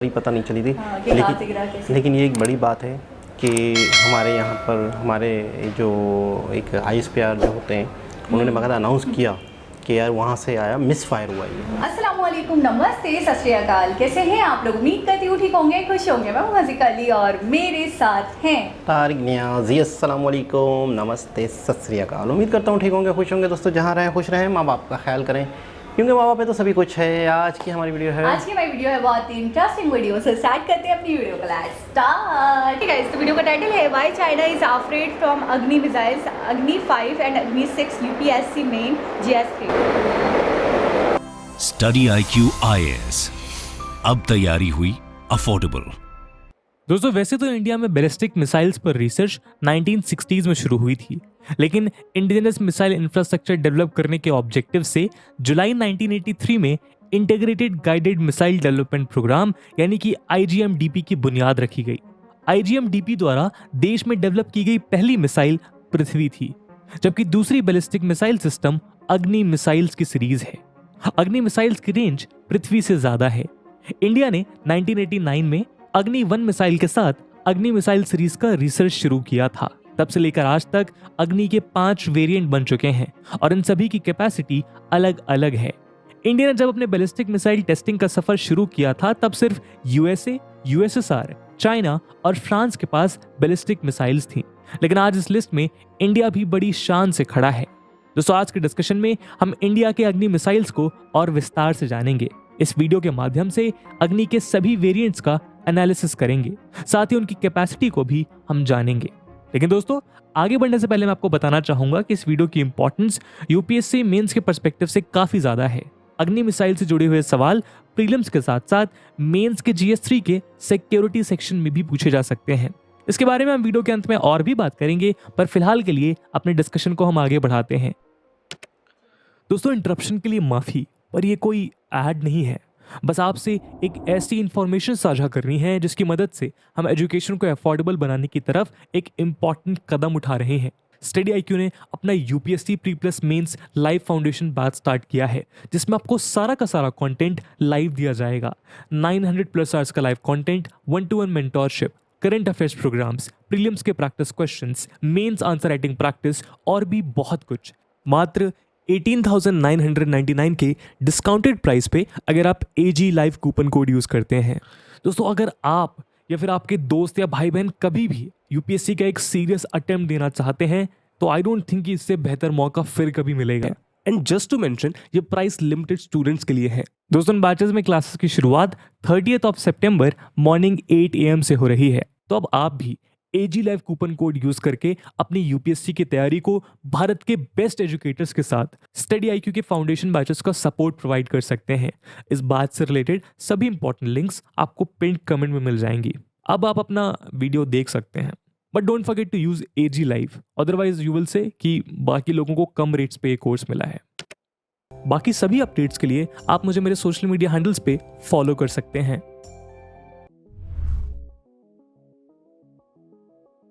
पता नहीं चली थी। लेकिन ये एक बड़ी बात है कि हमारे यहाँ पर हमारे जो एक ISPR जो होते हैं उन्होंने बकायदा अनाउंस किया कि यार वहाँ से आया मिस फायर हुआ ये। अस्सलाम वालेकुम, नमस्ते, सत श्री अकाल। कैसे हैं आप लोग? उम्मीद करती हूँ ठीक होंगे, खुश होंगे। मैं मज़ीक अली और मेरे साथ हैं तारिक नियाज़ी। अस्सलाम वालेकुम, नमस्ते, सत श्री अकाल। उम्मीद करता हूँ ठीक होंगे, खुश होंगे। दोस्तों जहाँ रहें खुश रहें, माँ बाप का ख्याल करें क्योंकि माँ बाप पे तो सभी कुछ है। आज की हमारी वीडियो है बहुत ही इंटरेस्टिंग वीडियो से स्टार्ट करते हैं अपनी वीडियो को। Let's start. गाइस, तो वीडियो का टाइटल है why China is afraid from अग्नि मिसाइल्स, अग्नि 5 एंड अग्नि 6 UPSC main GS3। Study IQ IAS, अब तैयारी हुई अफोर्डेबल। दोस्तों वैसे तो इंडिया में बैलिस्टिक मिसाइल्स पर रिसर्च 1960s में शुरू हुई थी, लेकिन इंडिजिनस मिसाइल इंफ्रास्ट्रक्चर डेवलप करने के ऑब्जेक्टिव से जुलाई 1983 में integrated guided missile development programme यानी कि IGMDP की बुनियाद रखी गई। IGMDP द्वारा देश में डेवलप की गई पहली मिसाइल पृथ्वी थी, जबकि दूसरी बैलिस्टिक मिसाइल सिस्टम अग्नि मिसाइल्स की सीरीज है। अग्नि मिसाइल्स की रेंज पृथ्वी से ज्यादा है। इंडिया ने 1989 में अग्नि 1 मिसाइल के साथ अग्नि मिसाइल सीरीज का रिसर्च शुरू किया था। तब से लेकर आज तक अग्नि के 5 वेरिएंट बन चुके हैं और इन सभी की कैपेसिटी अलग अलग है। इंडिया ने जब अपने बैलिस्टिक मिसाइल टेस्टिंग का सफर शुरू किया था तब सिर्फ USA, USSR, चाइना और फ्रांस के पास बैलिस्टिक मिसाइल्स थी, लेकिन आज इस लिस्ट में इंडिया भी बड़ी शान से खड़ा है। दोस्तों आज के डिस्कशन में हम इंडिया के अग्नि मिसाइल्स को और विस्तार से जानेंगे। इस वीडियो के माध्यम से अग्नि के सभी वेरिएंट्स का एनालिसिस करेंगे, साथ ही उनकी कैपेसिटी को भी हम जानेंगे। लेकिन दोस्तों आगे बढ़ने से पहले मैं आपको बताना चाहूंगा कि इस वीडियो की इंपॉर्टेंस UPSC मेंस के पर्सपेक्टिव से काफी ज्यादा है। अग्नि मिसाइल से जुड़े हुए सवाल प्रीलिम्स के साथ साथ मेंस के GS3 के सिक्योरिटी सेक्शन में भी पूछे जा सकते हैं। इसके बारे में हम वीडियो के अंत में और भी बात करेंगे, पर फिलहाल के लिए अपने डिस्कशन को हम आगे बढ़ाते हैं। दोस्तों इंटरप्शन के लिए माफी, पर यह कोई ऐड नहीं है, बस आपसे एक ऐसी इंफॉर्मेशन साझा करनी है जिसकी मदद से हम एजुकेशन को अफोर्डेबल बनाने की तरफ एक इम्पॉर्टेंट कदम उठा रहे हैं। स्टडी IQ ने अपना UPSC pre plus mains live foundation batch start किया है, जिसमें आपको सारा का सारा कंटेंट लाइव दिया जाएगा। 900+ आवर्स का live content, 1-to-1 mentorship, current affairs programmes, prelims के practice questions, mains answer writing practice और भी बहुत कुछ। मात्र 18,999 के डिस्काउंटेड प्राइस पे अगर आप AG live coupon code use करते हैं। दोस्तों अगर आप या फिर आपके दोस्त या भाई बहन कभी भी UPSC का एक सीरियस अटेम्प्ट देना चाहते हैं तो आई डोंट थिंक कि इससे बेहतर मौका फिर कभी मिलेगा। एंड जस्ट टू मेंशन, ये प्राइस लिमिटेड स्टूडेंट्स के लिए है। दोस्तों इन बैचेस में क्लासेस की शुरुआत 30 सितंबर मॉर्निंग 8 AM से हो रही है। तो अब आप भी AG live coupon code use करके अपनी UPSC की तैयारी को भारत के बेस्ट एजुकेटर्स के साथ स्टडी IQ के फाउंडेशन बैचेस का सपोर्ट प्रोवाइड कर सकते हैं। इस बात से रिलेटेड सभी इंपॉर्टेंट लिंक्स आपको पिन कमेंट में मिल जाएंगी। अब आप अपना वीडियो देख सकते हैं, but don't forget to use AG live, otherwise you will say कि बाकी लोगों को कम रेट्स पे ये कोर्स मिला है। बाकी सभी अपडेट्स के लिए आप मुझे मेरे सोशल मीडिया हैंडल्स पे फॉलो कर सकते हैं।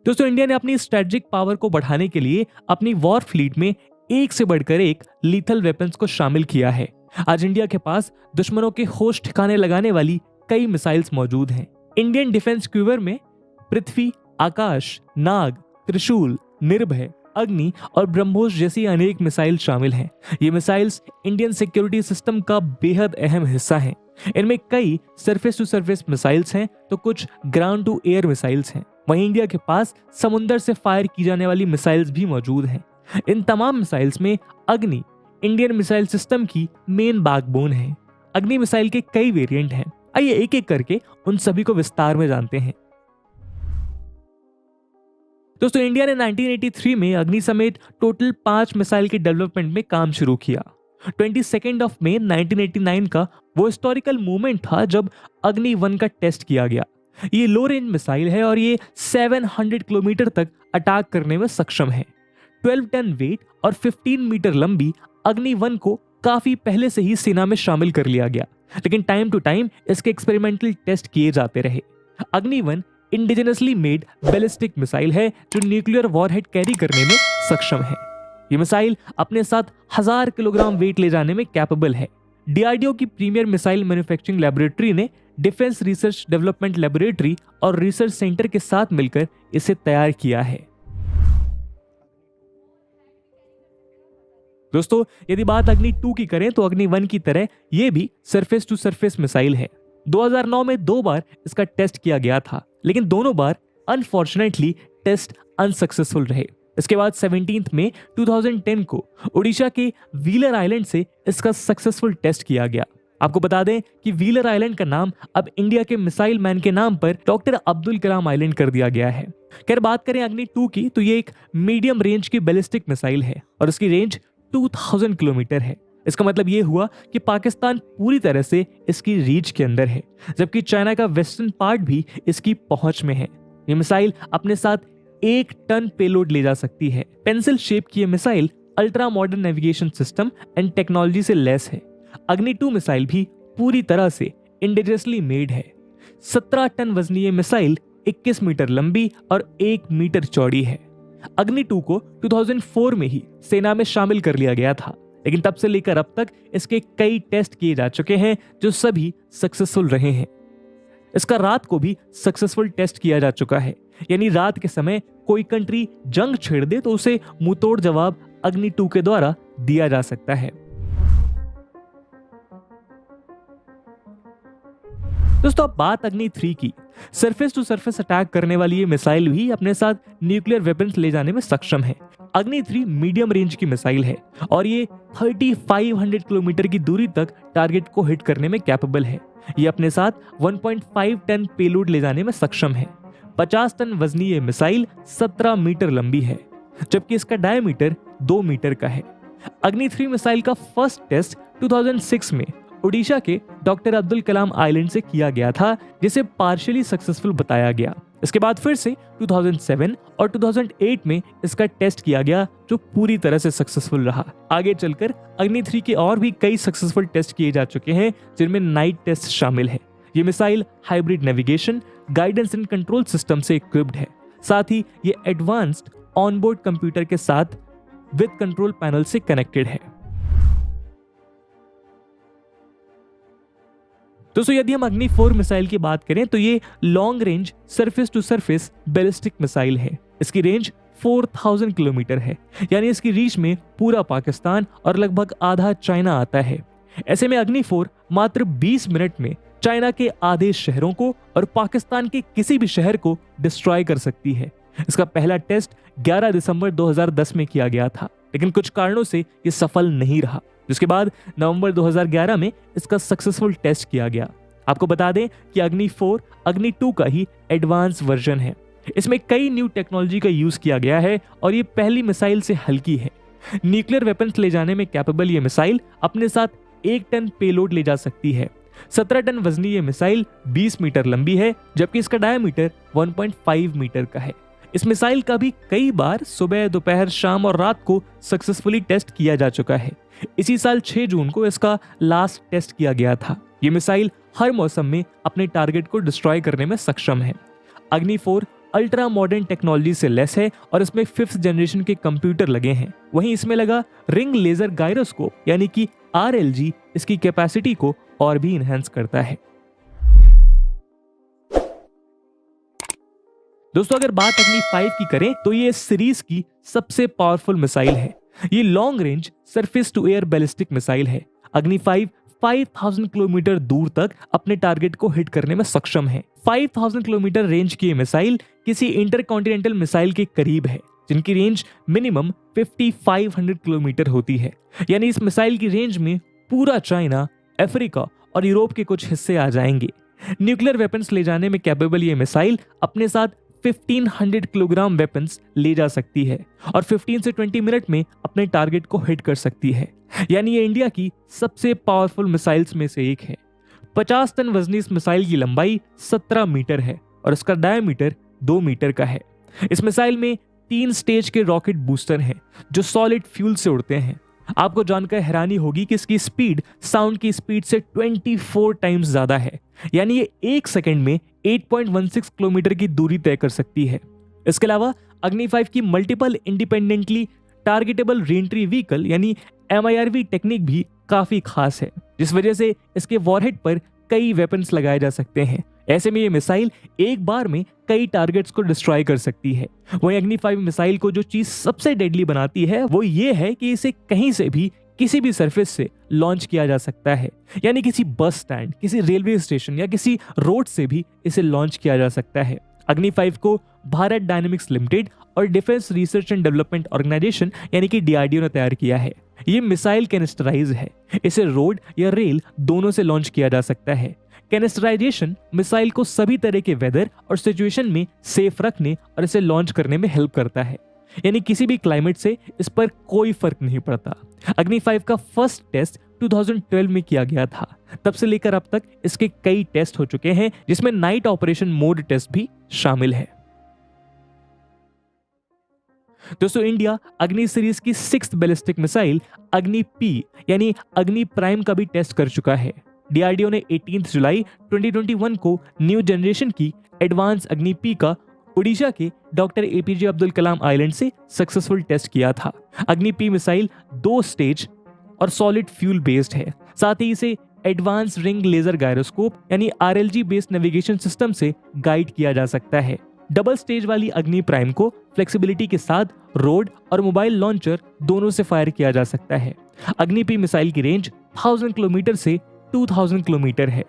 दोस्तों इंडिया ने अपनी स्ट्रेटेजिक पावर को बढ़ाने के लिए अपनी वॉर फ्लीट में एक से बढ़कर एक लीथल वेपन्स को शामिल किया है। आज इंडिया के पास दुश्मनों के होश ठिकाने लगाने वाली कई मिसाइल्स मौजूद हैं। इंडियन डिफेंस क्यूवर में पृथ्वी, आकाश, नाग, त्रिशूल, निर्भय, अग्नि और ब्रह्मोस जैसी अनेक मिसाइल शामिल हैं। ये मिसाइल्स इंडियन सिक्योरिटी सिस्टम का बेहद अहम हिस्सा हैं। इनमें कई सरफेस टू सरफेस मिसाइल्स हैं तो कुछ ग्राउंड टू एयर मिसाइल्स हैं। वहीं इंडिया के पास समुद्र से फायर की जाने वाली मिसाइल्स भी मौजूद हैं। इन तमाम मिसाइल्स में अग्नि इंडियन मिसाइल सिस्टम की मेन बैकबोन है। अग्नि मिसाइल के कई वेरिएंट हैं। आइए एक एक करके उन सभी को विस्तार में जानते हैं। दोस्तों इंडिया ने 1983 में अग्नि समेत टोटल 5 मिसाइल के डेवलपमेंट में काम शुरू किया। 22 मई 1989 का वो हिस्टोरिकल मूवमेंट था जब अग्नि 1 का टेस्ट किया गया। ये लो रेंज मिसाइल है और ये 700 किलोमीटर तक अटैक करने में सक्षम है। 12 टन वेट और 15 मीटर लंबी अग्नि 1 को काफी पहले से ही सेना में शामिल कर लिया गया, लेकिन टाइम टू टाइम इसके एक्सपेरिमेंटल टेस्ट किए जाते रहे। अग्नि 1 इंडिजिनसली मेड बैलिस्टिक मिसाइल है जो न्यूक्लियर वॉरहेड कैरी करने में सक्षम है। ये मिसाइल अपने साथ 1000 किलोग्राम वेट ले जाने में कैपेबल है। DRDO की प्रीमियर मिसाइल मैन्युफैक्चरिंग लैबोरेटरी ने डिफेंस रिसर्च डेवलपमेंट लेबोरेटरी और रिसर्च सेंटर के साथ मिलकर इसे तैयार किया है। दोस्तों, यदि बात अग्नि 2 की करें तो अग्नि 1 की तरह यह भी सरफेस टू सरफेस मिसाइल है। 2009 में 2 बार इसका टेस्ट किया गया था, लेकिन दोनों बार अनफॉर्चुनेटली टेस्ट अनसक्सेसफुल रहे। इसके बाद 17 में 2010 को ओडिशा के व्हीलर आइलैंड से इसका सक्सेसफुल टेस्ट किया गया। आपको बता दें कि व्हीलर आइलैंड का नाम अब इंडिया के मिसाइल मैन के नाम पर डॉक्टर अब्दुल कलाम आइलैंड कर दिया गया है। खैर, बात करें अग्नि 2 की तो ये एक मीडियम रेंज की बैलिस्टिक मिसाइल है और इसकी रेंज 2000 किलोमीटर है। इसका मतलब ये हुआ कि पाकिस्तान पूरी तरह से इसकी रीच के अंदर है, जबकि चाइना का वेस्टर्न पार्ट भी इसकी पहुंच में है। ये मिसाइल अपने साथ 1 टन पेलोड ले जा सकती है। पेंसिल शेप की ये missile ultra modern navigation system and technology से लेस है। अग्नि 2 मिसाइल भी पूरी तरह से इंडिजिनियसली मेड है। 17 टन वजनी ये मिसाइल 21 मीटर लंबी और 1 मीटर चौड़ी है। अग्नि 2 को 2004 में ही सेना में शामिल कर लिया गया था, लेकिन तब से लेकर अब तक इसके कई टेस्ट किए जा चुके हैं जो सभी सक्सेसफुल रहे हैं। इसका रात को भी सक्सेसफुल टेस्ट किया जा चुका है, यानी रात के समय कोई कंट्री जंग छेड़ दे तो उसे मुंहतोड़ जवाब अग्नि 2 के द्वारा दिया जा सकता है। दोस्तों, अब बात अग्नि 3 की। सरफेस टू सरफेस अटैक करने वाली ये मिसाइल भी अपने साथ न्यूक्लियर वेपन्स ले जाने में सक्षम है। अग्नि 3 मीडियम रेंज की मिसाइल है और ये 3500 किलोमीटर की दूरी तक टारगेट को हिट करने में कैपेबल है। ये अपने साथ 1.5 टन पेलोड ले जाने में सक्षम है। 50 टन वजनी ये मिसाइल 17 मीटर लंबी है, जबकि इसका डायमीटर 2 मीटर का है। अग्नि 3 मिसाइल का फर्स्ट टेस्ट 2006 में ओडिशा के डॉक्टर अब्दुल कलाम आइलैंड से किया गया था, जिसे पार्शियली सक्सेसफुल बताया गया। इसके बाद फिर से 2007 और 2008 में इसका टेस्ट किया गया, जो पूरी तरह से सक्सेसफुल रहा। आगे चलकर अग्नि 3 के और भी कई सक्सेसफुल टेस्ट किए जा चुके हैं, जिनमें नाइट टेस्ट शामिल है। ये missile hybrid navigation, guidance and control system से इक्विप्ड है। साथ ही ये एडवांस्ड ऑनबोर्ड कंप्यूटर के साथ विद कंट्रोल पैनल से कनेक्टेड है। दोस्तों, यदि हम अग्नि 4 मिसाइल की बात करें तो ये long range surface to surface ballistic missile है। इसकी रेंज 4000 किलोमीटर है, यानी इसकी रीच में पूरा पाकिस्तान और लगभग आधा चाइना आता है। ऐसे में अग्नि 4 मात्र 20 मिनट में चाइना के आधे शहरों को और पाकिस्तान के किसी भी शहर को डिस्ट्रॉय कर सकती है। इसका पहला टेस्ट 11 दिसंबर 2010 में किया गया था, लेकिन कुछ कारणों से ये सफल नहीं रहा, जिसके बाद नवंबर 2011 में इसका सक्सेसफुल टेस्ट किया गया। आपको बता दें कि अग्नि 4 अग्नि 2 का ही एडवांस वर्जन है। इसमें कई न्यू टेक्नोलॉजी का यूज किया गया है और ये पहली मिसाइल से हल्की है। न्यूक्लियर वेपन्स ले जाने में कैपेबल ये मिसाइल अपने साथ 1 टन पेलोड ले जा सकती है। 17 टन वजनी ये मिसाइल 20 मीटर लंबी है, जबकि इसका डायमीटर 1.5 मीटर का है। इस मिसाइल का भी कई बार सुबह, दोपहर, शाम और रात को सक्सेसफुली टेस्ट किया जा चुका है। इसी साल 6 जून को इसका लास्ट टेस्ट किया गया था। ये मिसाइल हर मौसम में अपने टारगेट को डिस्ट्रॉय करने में सक्षम है। अग्नि 4 अल्ट्रा मॉडर्न टेक्नोलॉजी से लेस है और इसमें 5th जनरेशन के कंप्यूटर लगे हैं। वहीं इसमें लगा रिंग लेजर गायरोस्कोप यानी कि RLG इसकी कैपेसिटी को और भी इनहेंस करता है। दोस्तों, अगर बात अग्नि 5 की करें तो ये सीरीज की सबसे पावरफुल मिसाइल है। ये long range surface to air ballistic missile है। अग्नि 5 5000 किलोमीटर दूर तक अपने टारगेट को हिट करने में सक्षम है। 5000 किलोमीटर रेंज की ये मिसाइल किसी इंटरकॉन्टिनेंटल मिसाइल के करीब है, जिनकी रेंज मिनिमम 5500 किलोमीटर होती है। यानी इस मिसाइल की रेंज में पूरा चाइना, अफ्रीका और यूरोप के कुछ हिस्से आ जाएंगे। न्यूक्लियर वेपन्स ले जाने में कैपेबल ये मिसाइल अपने साथ 1500 किलोग्राम वेपन्स ले जा सकती है और 15 से 20 मिनट में अपने टारगेट को हिट कर सकती है। यानी ये इंडिया की सबसे पावरफुल मिसाइल्स में से एक है। 50 टन वजनी इस मिसाइल की लंबाई 17 मीटर है और इसका डायमीटर 2 मीटर का है। इस मिसाइल में 3 स्टेज के रॉकेट बूस्टर हैं जो सॉलिड फ्यूल से उड़ते हैं। आपको जानकर हैरानी होगी कि इसकी स्पीड साउंड की स्पीड से 24 टाइम्स ज्यादा है। यानी ये 1 सेकंड में 8.16 किलोमीटर की दूरी तय कर सकती है। इसके अलावा अग्नि 5 की multiple independently targetable re-entry vehicle यानी MIRV टेक्निक भी काफी खास है, जिस वजह से इसके वॉरहेड पर कई वेपन्स लगाए जा सकते हैं। ऐसे में ये मिसाइल एक बार में कई टारगेट्स को डिस्ट्रॉय कर सकती है। वहीं अग्नि 5 मिसाइल को जो चीज सबसे डेडली बनाती है वो ये है कि इसे कहीं से भी किसी भी सरफेस से लॉन्च किया जा सकता है, यानी किसी बस स्टैंड, किसी रेलवे स्टेशन या किसी रोड से भी इसे लॉन्च किया जा सकता है। अग्नि 5 को भारत डायनेमिक्स लिमिटेड और defence research and development organisation यानी कि DRDO ने तैयार किया है। ये मिसाइल कैनिस्टराइज है, इसे रोड या रेल दोनों से लॉन्च किया जा सकता है। कैनिस्टराइजेशन मिसाइल को सभी तरह के वेदर और सिचुएशन में सेफ रखने और इसे लॉन्च करने में हेल्प करता है, यानी किसी भी क्लाइमेट से इस पर कोई फर्क नहीं पड़ता। अग्नि 5 का फर्स्ट टेस्ट 2012 में किया गया था। तब से लेकर अब तक इसके कई टेस्ट हो चुके हैं, जिसमें नाइट ऑपरेशन मोड टेस्ट भी शामिल है। दोस्तों, इंडिया अग्नि सीरीज की 6th बैलिस्टिक मिसाइल अग्नि P यानी अग्नि प्राइम का भी टेस्ट कर चुका है। DRDO ने 18 जुलाई 2021 को न्यू जनरेशन की एडवांस अग्नि P का ओडिशा के doctor APJ Abdul Kalam island से सक्सेसफुल टेस्ट किया था। अग्नि P मिसाइल 2 स्टेज और सॉलिड फ्यूल बेस्ड है। साथ ही इसे एडवांस रिंग लेजर गायरोस्कोप यानी RLG बेस्ड नेविगेशन सिस्टम से गाइड किया जा सकता है। डबल स्टेज वाली अग्नि प्राइम को फ्लेक्सिबिलिटी के साथ रोड और मोबाइल लॉन्चर दोनों से फायर किया जा सकता है। अग्नि P मिसाइल की रेंज 1000 किलोमीटर से 2000 किलोमीटर है।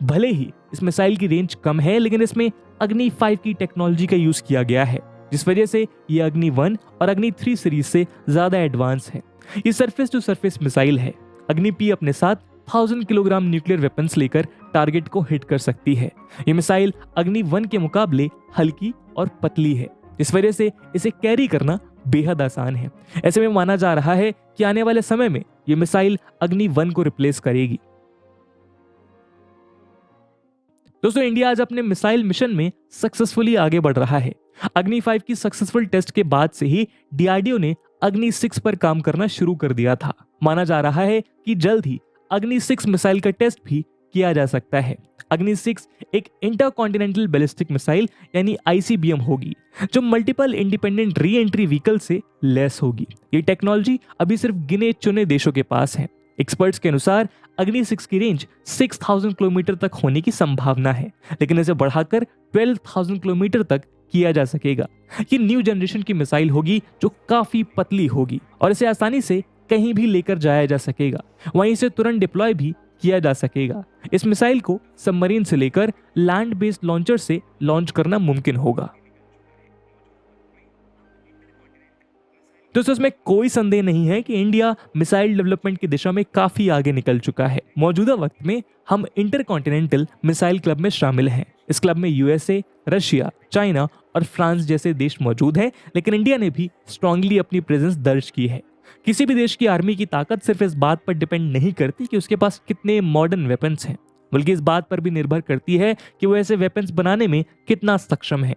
भले ही इस मिसाइल की रेंज कम है, लेकिन इसमें अग्नि 5 की टेक्नोलॉजी का यूज किया गया है, जिस वजह से ये अग्नि 1 और अग्नि 3 सीरीज से ज्यादा एडवांस है। ये सरफेस टू सरफेस मिसाइल है। अग्नि P अपने साथ 1000 किलोग्राम न्यूक्लियर वेपन्स लेकर टारगेट को हिट कर सकती है। ये मिसाइल अग्नि 1 के मुकाबले हल्की और पतली है, इस वजह से इसे कैरी करना बेहद आसान है। ऐसे में माना जा रहा है कि आने वाले समय में ये मिसाइल अग्नि 1 को रिप्लेस करेगी। दोस्तों, इंडिया आज अपने मिसाइल मिशन में सक्सेसफुली आगे बढ़ रहा है। अग्नि 5 की सक्सेसफुल टेस्ट के बाद से ही DRDO ने अग्नि 6 पर काम करना शुरू कर दिया था। माना जा रहा है कि जल्द ही अग्नि 6 मिसाइल का टेस्ट भी किया जा सकता है। अग्नि 6 एक इंटरकॉन्टिनेंटल बैलिस्टिक मिसाइल यानी ICBM होगी, जो multiple independent re entry vehicle से लैस होगी। ये टेक्नोलॉजी अभी सिर्फ गिने चुने देशों के पास है। एक्सपर्ट्स के अनुसार अग्नि 6 की रेंज 6000 किलोमीटर तक होने की संभावना है, लेकिन इसे बढ़ाकर 12000 किलोमीटर तक किया जा सकेगा। ये न्यू जनरेशन की मिसाइल होगी जो काफी पतली होगी और इसे आसानी से कहीं भी लेकर जाया जा सकेगा। वहीं इसे तुरंत डिप्लॉय भी किया जा सकेगा। इस मिसाइल को सबमरीन से लेकर लैंड बेस्ड लॉन्चर से लॉन्च करना मुमकिन होगा। दोस्तों, इसमें कोई संदेह नहीं है कि इंडिया मिसाइल डेवलपमेंट की दिशा में काफी आगे निकल चुका है। मौजूदा वक्त में हम इंटरकॉन्टिनेंटल मिसाइल क्लब में शामिल हैं। इस क्लब में USA, रशिया, चाइना और फ्रांस जैसे देश मौजूद हैं, लेकिन इंडिया ने भी स्ट्रांगली अपनी प्रेजेंस दर्ज की है। किसी भी देश की आर्मी की ताकत सिर्फ इस बात पर डिपेंड नहीं करती कि उसके पास कितने मॉडर्न वेपन्स हैं, बल्कि इस बात पर भी निर्भर करती है कि वो ऐसे वेपन्स बनाने में कितना सक्षम है।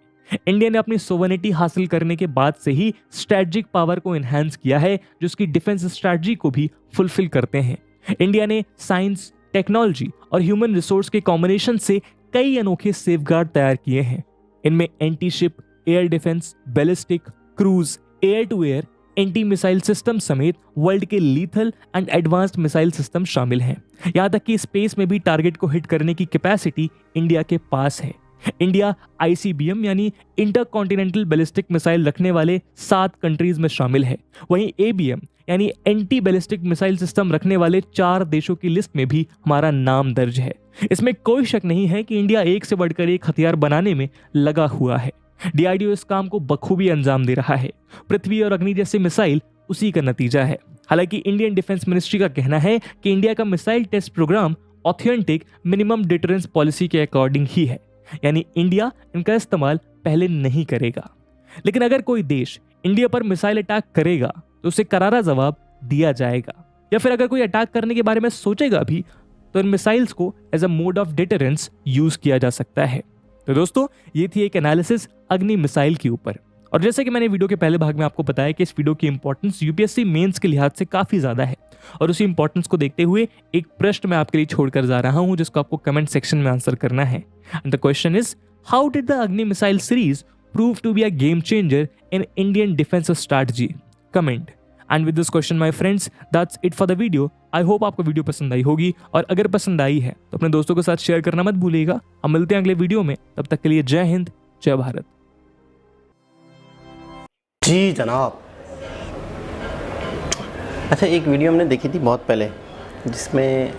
इंडिया ने अपनी सोवरेनिटी हासिल करने के बाद से ही स्ट्रेटजिक पावर को एनहांस किया है, जो उसकी डिफेंस स्ट्रेटजी को भी फुलफिल करते हैं। इंडिया ने साइंस, टेक्नोलॉजी और ह्यूमन रिसोर्स के कॉम्बिनेशन से कई अनोखे सेफगार्ड तैयार किए हैं। इनमें anti ship, air defence, ballistic, cruise, air to air, anti missile system समेत वर्ल्ड के lethal and advanced missile system शामिल हैं। यहां तक कि स्पेस में भी टारगेट को हिट करने की कैपेसिटी इंडिया के पास है। इंडिया ICBM यानी इंटरकॉन्टिनेंटल बैलिस्टिक मिसाइल रखने वाले 7 कंट्रीज में शामिल है। वहीं ABM यानी एंटी बैलिस्टिक मिसाइल सिस्टम रखने वाले 4 देशों की लिस्ट में भी हमारा नाम दर्ज है। इसमें कोई शक नहीं है कि इंडिया एक से बढ़कर एक हथियार बनाने में लगा हुआ है। DRDO इस काम को बखूबी अंजाम दे रहा है। पृथ्वी और अग्नि जैसे मिसाइल उसी का नतीजा है। हालांकि इंडियन डिफेंस मिनिस्ट्री का कहना है कि इंडिया का missile test programme authentic minimum deterrence policy के अकॉर्डिंग ही है, यानी इंडिया इनका इस्तेमाल पहले नहीं करेगा। लेकिन अगर कोई देश इंडिया पर मिसाइल अटैक करेगा तो उसे करारा जवाब दिया जाएगा, या फिर अगर कोई अटैक करने के बारे में सोचेगा भी तो इन मिसाइल्स को as a mode of deterrence use किया जा सकता है। तो दोस्तों, ये थी एक एनालिसिस अग्नि मिसाइल के ऊपर। और जैसे कि मैंने वीडियो के पहले भाग में आपको बताया कि इस वीडियो की इंपॉर्टेंस UPSC मेंस के लिहाज से काफी ज्यादा है, और उसी इंपॉर्टेंस को देखते हुए एक प्रश्न मैं आपके लिए छोड़कर जा रहा हूं, जिसको आपको कमेंट सेक्शन में आंसर करना है। And the question is, how did the Agni missile series prove to be a game changer in Indian defence strategy? Comment. And with this question my friends that's it for the video. I hope आपको video पसंद आई होगी, और अगर पसंद आई है तो अपने दोस्तों के साथ शेयर करना मत भूलिएगा। हम मिलते हैं अगले वीडियो में, तब तक के लिए जय हिंद, जय भारत। जी जनाब। अच्छा, एक वीडियो हमने देखी थी बहुत पहले, जिसमें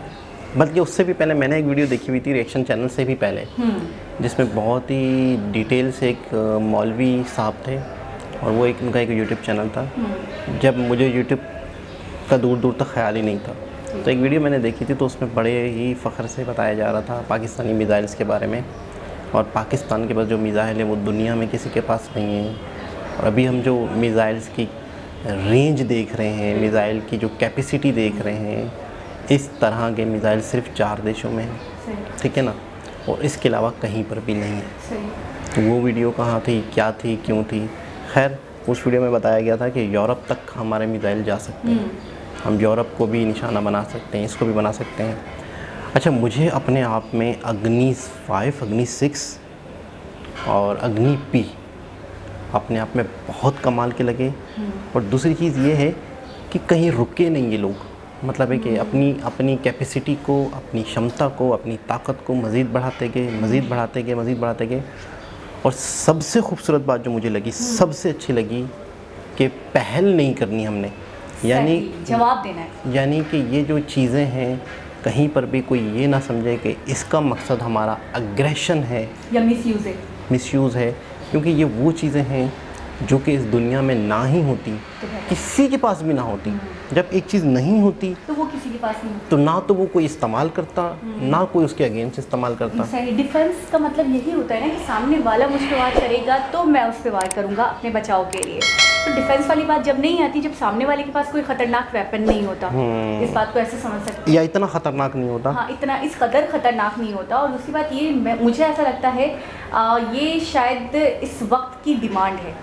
बल्कि उससे भी पहले मैंने एक वीडियो देखी हुई थी रिएक्शन चैनल से भी पहले, जिसमें बहुत ही डिटेल से एक मौलवी साहब थे, और वो उनका एक यूट्यूब चैनल था, जब मुझे यूट्यूब का दूर दूर तक ख्याल ही नहीं था। तो एक वीडियो मैंने देखी थी, तो उसमें बड़े ही फ़ख्र से बताया जा रहा था पाकिस्तानी मिसाइल्स के बारे में, और पाकिस्तान के पास जो मिसाइल है वो दुनिया में किसी के पास नहीं है। और अभी हम जो मिसाइल्स की रेंज देख रहे हैं, मिसाइल की जो कैपेसिटी देख रहे हैं, इस तरह के मिसाइल सिर्फ 4 देशों में हैं, ठीक है ना, और इसके अलावा कहीं पर भी नहीं है। तो वो वीडियो कहाँ थी, क्या थी, क्यों थी? खैर, उस वीडियो में बताया गया था कि यूरोप तक हमारे मिसाइल जा सकते हैं, हम यूरोप को भी निशाना बना सकते हैं, इसको भी बना सकते हैं। अच्छा, मुझे अपने आप में अग्नि 5, अग्नि 6 और अग्नि P अपने आप में बहुत कमाल के लगे। और दूसरी चीज़ ये है कि कहीं रुके नहीं ये लोग, मतलब है कि अपनी कैपेसिटी को, अपनी क्षमता को, अपनी ताकत को मज़ीद बढ़ाते गए। और सबसे खूबसूरत बात जो मुझे लगी, सबसे अच्छी लगी, कि पहल नहीं करनी हमने, यानी जवाब देना है, यानी कि ये जो चीज़ें हैं कहीं पर भी कोई ये ना समझे कि इसका मकसद हमारा अग्रेशन है या मिसयूज़ है, क्योंकि ये वो चीज़ें हैं जो कि इस दुनिया में ना ही होती, किसी के पास भी ना होती। जब एक चीज़ नहीं होती तो वो किसी के पास नहीं होती, तो ना तो वो कोई इस्तेमाल करता, ना कोई उसके अगेंस्ट इस्तेमाल करता। सही। डिफेंस का मतलब यही होता है ना कि सामने वाला मुझ पर वार करेगा तो मैं उस पर वार करूँगा अपने बचाव के लिए। तो डिफेंस वाली बात जब नहीं आती, जब सामने वाले के पास कोई खतरनाक वेपन नहीं होता, इस बात को ऐसे समझ सकते हैं, या इतना ख़तरनाक नहीं होता। हाँ, इतना इस कदर ख़तरनाक नहीं होता। और दूसरी बात ये, मुझे ऐसा लगता है ये शायद इस वक्त की डिमांड है,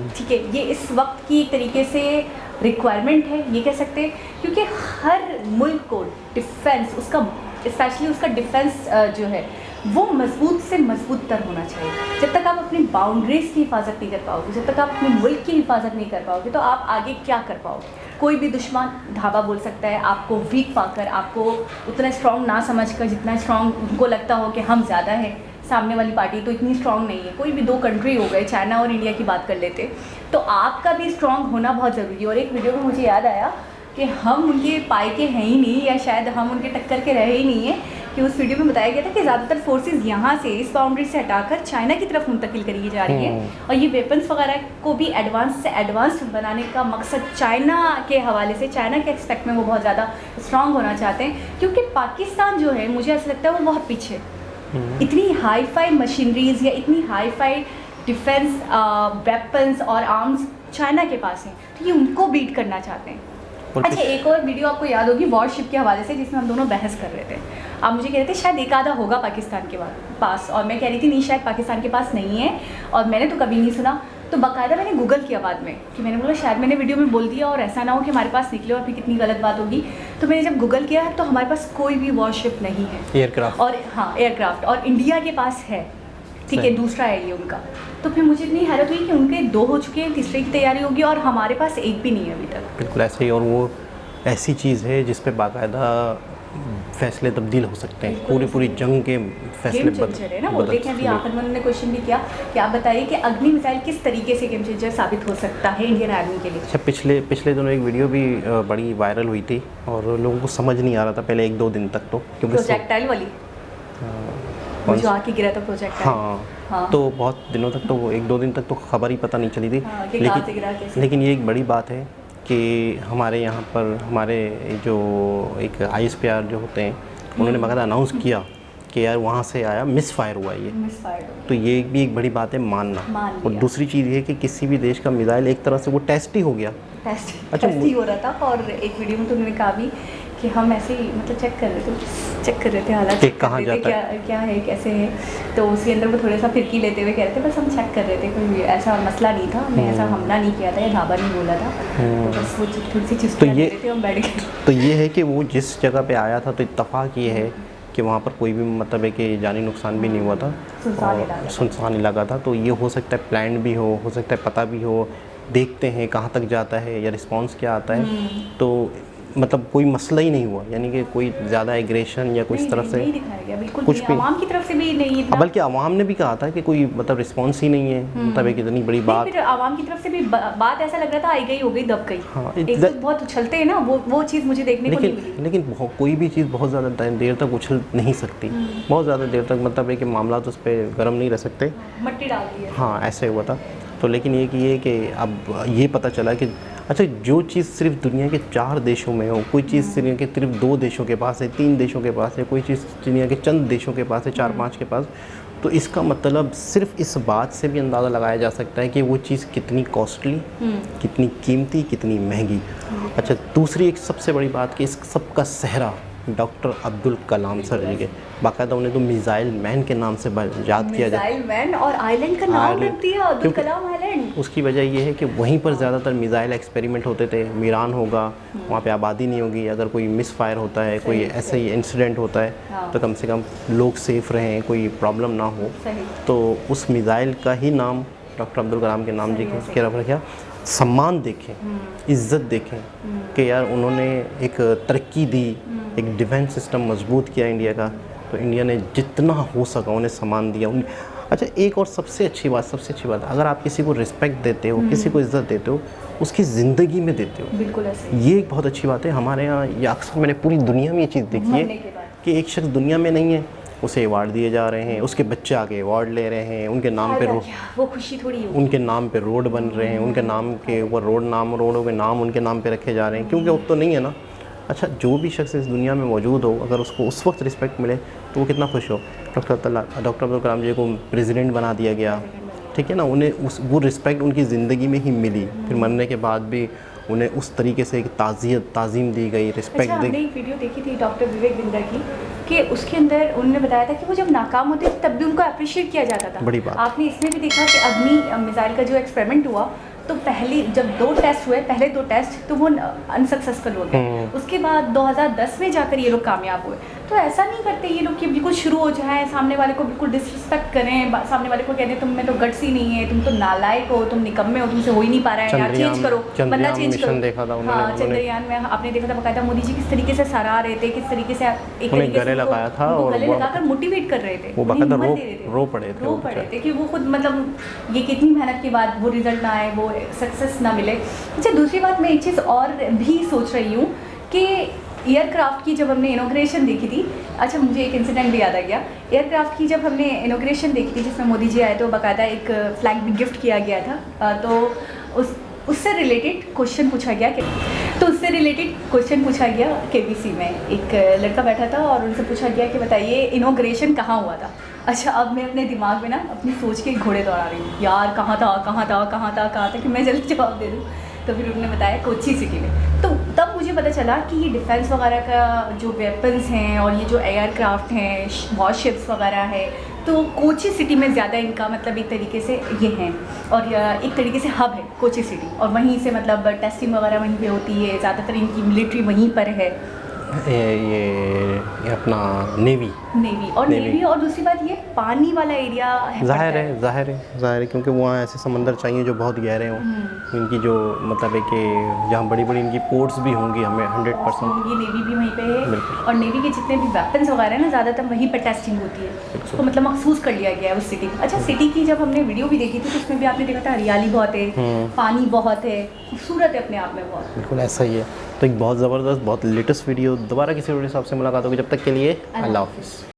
ठीक है, ये इस वक्त की एक तरीके से रिक्वायरमेंट है, ये कह सकते हैं, क्योंकि हर मुल्क को डिफेंस, उसका स्पेशली उसका डिफेंस जो है वो मजबूत से मजबूत तर होना चाहिए। जब तक आप अपनी बाउंड्रीज़ की हिफाजत नहीं कर पाओगे, जब तक आप अपने मुल्क की हिफाजत नहीं कर पाओगे, तो आप आगे क्या कर पाओगे? कोई भी दुश्मन धावा बोल सकता है, आपको वीक पाकर, आपको उतना स्ट्रॉन्ग ना समझकर जितना स्ट्रॉन्ग उनको लगता हो कि हम ज़्यादा है, सामने वाली पार्टी तो इतनी स्ट्रॉन्ग नहीं है। कोई भी 2 कंट्री हो गए, चाइना और इंडिया की बात कर लेते, तो आपका भी स्ट्रॉन्ग होना बहुत ज़रूरी है। और एक वीडियो में मुझे याद आया कि हम उनके पाए के हैं ही नहीं, या शायद हम उनके टक्कर के रहे ही नहीं है, कि उस वीडियो में बताया गया था कि ज़्यादातर फोर्सेस यहाँ से, इस बाउंड्री से हटाकर चाइना की तरफ मुंतकिल करी जा रही है, और ये वेपन्स वगैरह को भी एडवांस से एडवांस बनाने का मकसद चाइना के हवाले से, चाइना के एक्सपेक्ट में वो बहुत ज़्यादा स्ट्रॉन्ग होना चाहते हैं, क्योंकि पाकिस्तान जो है, मुझे ऐसा लगता है वो बहुत पीछे, इतनी हाई फाई मशीनरीज या इतनी हाई फाई डिफेंस वेपन्स और आर्म्स चाइना के पास हैं, तो ये उनको बीट करना चाहते हैं। अच्छा, एक और वीडियो आपको याद होगी वॉरशिप के हवाले से, जिसमें हम दोनों बहस कर रहे थे। आप मुझे कह रहे थे शायद एक आधा होगा पाकिस्तान के पास, और मैं कह रही थी नहीं, शायद पाकिस्तान के पास नहीं है, और मैंने तो कभी नहीं सुना। तो बाकायदा मैंने गूगल किया बाद में, कि मैंने बोला शायद मैंने वीडियो में बोल दिया और ऐसा ना हो कि हमारे पास निकले और फिर कितनी गलत बात होगी। तो मैंने जब गूगल किया तो हमारे पास कोई भी वॉरशिप नहीं है, एयरक्राफ्ट, और हाँ एयरक्राफ्ट, और इंडिया के पास है, ठीक है, दूसरा है ये उनका। तो फिर मुझे इतनी हैरत हुई कि उनके 2 हो चुके हैं, तीसरे की तैयारी होगी, और हमारे पास एक भी नहीं है अभी तक। बिल्कुल ऐसे ही, और वो ऐसी चीज़ है जिस पे बाकायदा फैसले तब्दील हो सकते हैं, पूरी जंग के फैसले बदल है ना वो। देखें, अभी आखिर में उन्होंने क्वेश्चन भी किया कि आप बताइए कि अग्नि मिसाइल किस तरीके से गेम चेंजर साबित हो सकता है इंडियन आर्मी के लिए। अच्छा, पिछले दिनों एक वीडियो भी बड़ी वायरल हुई थी, और लोगों को समझ नहीं आ रहा था पहले 1-2 दिन तक, तो क्योंकि प्रोजेक्टाइल वाली जो आके गिरा था प्रोजेक्टाइल, हाँ, तो बहुत दिनों तक, तो 1-2 दिन तक तो खबर ही पता नहीं चली थी। लेकिन ये एक बड़ी बात है कि हमारे यहाँ पर हमारे जो एक ISPR जो होते हैं, उन्होंने बकायदा अनाउंस किया कि यार वहाँ से आया, मिस फायर हुआ ये, तो ये भी एक बड़ी बात है मानना। और दूसरी चीज़ ये कि किसी भी देश का मिसाइल एक तरह से वो टेस्ट ही हो गया, टेस्ट ही हो रहा था। और एक वीडियो में तो उन्होंने कहा भी कि हम ऐसे ही मतलब चेक कर रहे थे हालात, कहाँ जाता है, क्या है, कैसे है। तो उसके अंदर वो थोड़ा सा फिरकी लेते हुए कह रहे थे बस हम चेक कर रहे थे, कोई ऐसा मसला नहीं था, हमने ऐसा हमला नहीं किया था या धावा नहीं बोला था, तो बस वो थोड़ी सी चीज़ ले रहे थे, हम बैठ गए। तो ये है कि वो जिस जगह पे आया था, तो इत्तफाक ये है कि वहाँ पर कोई भी मतलब है कि जानी नुकसान भी नहीं हुआ था, सुनसान इलाका था। तो ये हो सकता है प्लान भी हो सकता है पता भी हो, देखते हैं कहाँ तक जाता है या रिस्पांस क्या आता है, तो मतलब कोई मसला ही नहीं हुआ, यानी कि कोई ज़्यादा एग्रेशन या कोई इस तरफ से नहीं दिखाया गया, बिल्कुल कुछ नहीं, भी आवाम की तरफ से भी नहीं इतना। बल्कि आवाम ने भी कहा था कि कोई मतलब रिस्पांस ही नहीं है, मतलब एक इतनी बड़ी बात। फिर आवाम की तरफ से भी बात ऐसा लग रहा था आई गई हो गई दब गई। हाँ, एक तो बहुत उछलते हैं ना, वो चीज़ मुझे देखने को नहीं मिली। लेकिन कोई भी चीज़ बहुत ज़्यादा देर तक उछल नहीं सकती, बहुत ज़्यादा देर तक, मतलब है कि मामला तो उस पर गर्म नहीं रह सकते, मट्टी डाल दी है। हाँ ऐसे हुआ था। तो लेकिन ये कि अब ये पता चला कि अच्छा जो चीज़ सिर्फ दुनिया के 4 देशों में हो, कोई चीज़ दुनिया के सिर्फ 2 देशों के पास है, 3 देशों के पास है, कोई चीज़ दुनिया के चंद देशों के पास है, 4-5 के पास, तो इसका मतलब सिर्फ इस बात से भी अंदाज़ा लगाया जा सकता है कि वो चीज़ कितनी कॉस्टली, कितनी कीमती, कितनी महंगी। अच्छा, दूसरी एक सबसे बड़ी बात कि इस सब का सेहरा डॉक्टर अब्दुल कलाम सर जी के, बाकायदा उन्हें तो मिसाइल मैन के नाम से याद किया जाता है। मिसाइल मैन और आइलैंड का नाम रख दिया अब्दुल कलाम आइलैंड। उसकी वजह ये है कि वहीं पर ज़्यादातर मिसाइल एक्सपेरिमेंट होते थे। मीरान होगा, वहाँ पे आबादी नहीं होगी, अगर कोई मिस फायर होता है, कोई ऐसा ही इंसिडेंट होता है तो कम से कम लोग सेफ़ रहें, कोई प्रॉब्लम ना हो। तो उस मिसाइल का ही नाम डॉक्टर अब्दुल कलाम के नाम जी के रख रखा। सम्मान देखें, इज़्ज़त देखें कि यार उन्होंने एक तरक्की दी, एक डिफेंस सिस्टम मजबूत किया इंडिया का, तो इंडिया ने जितना हो सका उन्हें सम्मान दिया। अच्छा, एक और सबसे अच्छी बात, अगर आप किसी को रिस्पेक्ट देते हो, किसी को इज़्ज़त देते हो, उसकी ज़िंदगी में देते हो, बिल्कुल ऐसे। ये एक बहुत अच्छी बात है। हमारे यहाँ या अक्सर मैंने पूरी दुनिया में ये चीज़ देखी है कि एक शख्स दुनिया में नहीं है, उसे अवार्ड दिए जा रहे हैं, उसके बच्चे आगे अवार्ड ले रहे हैं, उनके नाम पे वो खुशी थोड़ी हो, उनके नाम पे रोड बन रहे हैं, उनके नाम के ऊपर रोडों के नाम उनके नाम पे रखे जा रहे हैं, क्योंकि अब तो नहीं है ना। अच्छा, जो भी शख्स इस दुनिया में मौजूद हो, अगर उसको उस वक्त रिस्पेक्ट मिले तो वो कितना खुश हो। डॉक्टर अब्दुल कलाम जी को प्रेसिडेंट बना दिया गया, ठीक है ना, उन्हें वो रिस्पेक्ट उनकी ज़िंदगी में ही मिली, फिर मरने के बाद भी उन्हें उस तरीके से एक ताज़ीम दी गई, रिस्पेक्ट दी। हमने एक वीडियो देखी थी डॉक्टर विवेक बिंद्रा की कि उसके अंदर उन्होंने बताया था कि वो जब नाकाम होते थे तब भी उनको अप्रिशिएट किया जाता था। बड़ी बात। आपने इसमें भी देखा कि अग्नि मिसाइल का जो एक्सपेरिमेंट हुआ, तो पहली जब 2 टेस्ट हुए, पहले 2 टेस्ट तो वो अनसक्सेसफुल हो गए, उसके बाद 2010 में जाकर ये लोग कामयाब हुए। तो ऐसा नहीं करते ये लोग कि बिल्कुल शुरू हो जाए, सामने वाले को बिल्कुल डिसरिस्पेक्ट करें, सामने वाले को कहते हैं तुम में तो गट्स ही नहीं है, तुम तो नालायक हो, तुम निकम्मे हो, तुमसे हो ही नहीं पा रहा है, यार चेंज करो, बंदा चेंज करो। देखा था उन्होंने, हाँ, चंद्रयान में आपने देखा था बकायदा मोदी जी किस तरीके से सराह रहे थे, किस तरीके से एक तरीके से गले लगाया था और गले लगाकर मोटिवेट कर रहे थे, वो बकायदा रो पड़े थे कि वो खुद मतलब ये कितनी मेहनत के बाद वो रिजल्ट ना आए, वो सक्सेस ना मिले। अच्छा, दूसरी बात मैं एक चीज़ और भी सोच रही हूँ कि एयरक्राफ्ट की जब हमने इनॉग्रेशन देखी थी, अच्छा मुझे एक इंसिडेंट भी याद आ गया, एयरक्राफ्ट की जब हमने इनॉग्रेशन देखी थी जिसमें मोदी जी आए तो बाकायदा एक फ्लैग भी गिफ्ट किया गया था, तो उससे रिलेटेड क्वेश्चन पूछा गया KBC में एक लड़का बैठा था और उनसे पूछा गया कि बताइए इनॉग्रेशन कहाँ हुआ था। अच्छा, अब मैं अपने दिमाग में ना अपनी सोच के घोड़े दौड़ा रही हूँ, यार कहाँ था कि मैं जल्दी जवाब दे दूँ। तो फिर उन्होंने बताया कोची सिटी में। तो तब मुझे पता चला कि ये डिफेंस वगैरह का जो वेपन्स हैं और ये जो एयरक्राफ्ट हैं, वॉरशिप्स वगैरह है, तो कोची सिटी में ज़्यादा इनका मतलब एक तरीके से ये हैं और एक तरीके से हब है कोची सिटी, और वहीं से मतलब टेस्टिंग वगैरह वहीं पे होती है, ज़्यादातर इनकी मिलिट्री वहीं पर है। ये अपना नेवी और दूसरी बात ये पानी वाला एरिया है। ज़ाहिर है क्योंकि वहाँ ऐसे समंदर चाहिए जो बहुत गहरे हों, इनकी जो मतलब है कि जहाँ बड़ी इनकी पोर्ट्स भी होंगी, हमें 100% ये नेवी भी वहीं पे है और नेवी के जितने भी वेपन्स वगैरह है ना ज़्यादातर वहीं पर टेस्टिंग होती है, तो मतलब महसूस कर लिया गया है उस सिटी। अच्छा, सिटी की जब हमने वीडियो भी देखी थी तो उसमें भी आपने देखा था हरियाली बहुत है, पानी बहुत है, खूबसूरत है अपने आप में बहुत, बिल्कुल ऐसा ही है। तो एक बहुत ज़बरदस्त, बहुत लेटेस्ट वीडियो, दोबारा किसी वीडियो से आपसे मुलाकात होगी, जब तक के लिए अल्लाह हाफ़िज़।